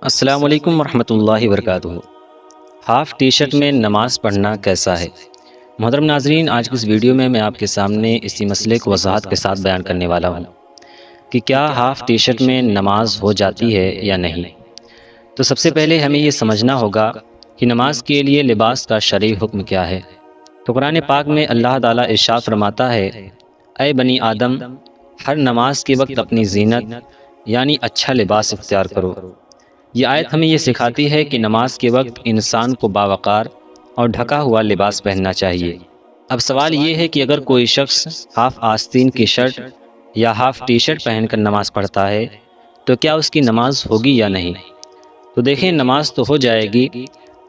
السلام علیکم ورحمۃ اللہ وبرکاتہ۔ ہاف ٹی شرٹ میں نماز پڑھنا کیسا ہے؟ محترم ناظرین، آج کی اس ویڈیو میں آپ کے سامنے اسی مسئلے کو وضاحت کے ساتھ بیان کرنے والا ہوں کہ کیا ہاف ٹی شرٹ میں نماز ہو جاتی ہے یا نہیں۔ تو سب سے پہلے ہمیں یہ سمجھنا ہوگا کہ نماز کے لیے لباس کا شرعی حکم کیا ہے۔ تو قرآن پاک میں اللہ تعالیٰ ارشاد فرماتا ہے، اے بنی آدم، ہر نماز کے وقت اپنی زینت یعنی اچھا لباس اختیار کرو۔ یہ آیت ہمیں یہ سکھاتی ہے کہ نماز کے وقت انسان کو باوقار اور ڈھکا ہوا لباس پہننا چاہیے۔ اب سوال یہ ہے کہ اگر کوئی شخص ہاف آستین کی شرٹ یا ہاف ٹی شرٹ پہن کر نماز پڑھتا ہے تو کیا اس کی نماز ہوگی یا نہیں؟ تو دیکھیں، نماز تو ہو جائے گی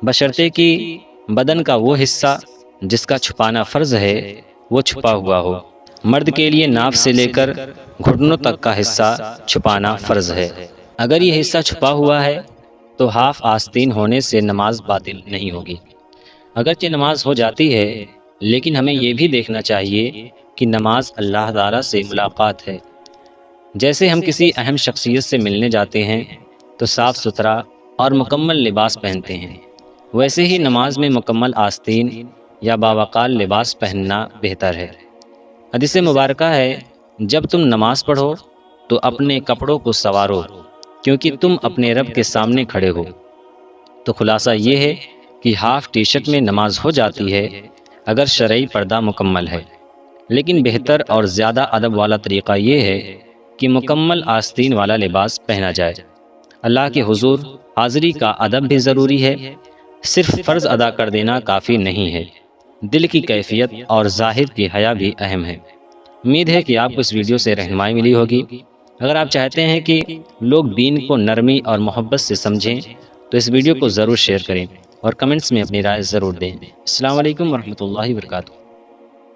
بشرطے کہ بدن کا وہ حصہ جس کا چھپانا فرض ہے وہ چھپا ہوا ہو۔ مرد کے لیے ناف سے لے کر گھٹنوں تک کا حصہ چھپانا فرض ہے۔ اگر یہ حصہ چھپا ہوا ہے تو ہاف آستین ہونے سے نماز باطل نہیں ہوگی۔ اگرچہ نماز ہو جاتی ہے لیکن ہمیں یہ بھی دیکھنا چاہیے کہ نماز اللہ تعالیٰ سے ملاقات ہے۔ جیسے ہم کسی اہم شخصیت سے ملنے جاتے ہیں تو صاف ستھرا اور مکمل لباس پہنتے ہیں، ویسے ہی نماز میں مکمل آستین یا باوقار لباس پہننا بہتر ہے۔ حدیث مبارکہ ہے، جب تم نماز پڑھو تو اپنے کپڑوں کو سنوارو کیونکہ تم اپنے رب کے سامنے کھڑے ہو۔ تو خلاصہ یہ ہے کہ ہاف ٹی شرٹ میں نماز ہو جاتی ہے اگر شرعی پردہ مکمل ہے، لیکن بہتر اور زیادہ ادب والا طریقہ یہ ہے کہ مکمل آستین والا لباس پہنا جائے۔ اللہ کے حضور حاضری کا ادب بھی ضروری ہے، صرف فرض ادا کر دینا کافی نہیں ہے، دل کی کیفیت اور ظاہر کی حیا بھی اہم ہے۔ امید ہے کہ آپ کو اس ویڈیو سے رہنمائی ملی ہوگی۔ اگر آپ چاہتے ہیں کہ لوگ دین کو نرمی اور محبت سے سمجھیں تو اس ویڈیو کو ضرور شیئر کریں اور کمنٹس میں اپنی رائے ضرور دیں۔ السلام علیکم ورحمۃ اللہ وبرکاتہ۔